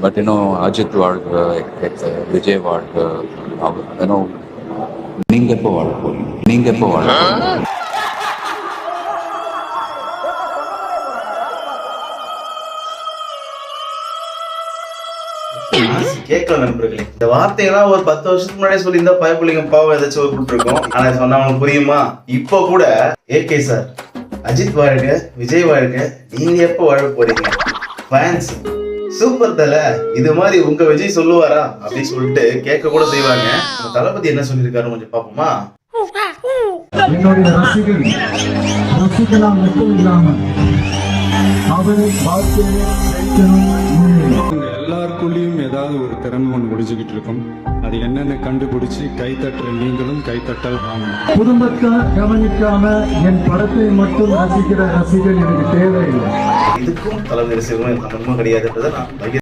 But இன்னும் அஜித் வாழ்க, விஜய் வாழ்க, இன்னும் நீங்க எப்போ வாழ போறீங்க? நீங்க எப்போ வாழ போறீங்க? கேட்கல நண்பர்களே, இந்த வார்த்தையெல்லாம் ஒரு 10 வருஷத்துக்கு முன்னாடியே சொல்லி இருந்தா பயப்பிள்ளைங்க பாவம் ஏதாச்சும் விட்டுருக்கோம். ஆனா சொன்னா அவங்களுக்கு புரியுமா? இப்போ கூட ஏகே சார், அஜித் வாழ்க, விஜய் வாழ்க, நீங்க எப்ப வாழ போறீங்க? ஃபேன்ஸ் சூப்பர் தல, இது மாதிரி உங்க விஜய் சொல்லுவாரா அப்படின்னு சொல்லிட்டு கேட்க கூட செய்வாங்க. தளபதி என்ன சொல்லியிருக்காரு கொஞ்சம் பாப்போமா? என்னுடைய ரசிகனா மட்டும் இல்லாம அவரை வாழ்க்கையை எல்லாருக்குள்ளேயும் ஏதாவது ஒரு திறமை ஒன்று முடிச்சுக்கிட்டு இருக்கும். அது என்னன்னு கண்டுபிடிச்சு கைத்தட்டுற நீங்களும் கைத்தட்டல் வாங்கணும். குடும்பத்தை கவனிக்காம என் படத்தை மட்டும் ரசிக்கிற ரசிகர் எனக்கு தேவையில்லை. இதுக்கும் தளபதி ரசிகரும் சம்பந்தமும் கிடையாதுன்றதை நான்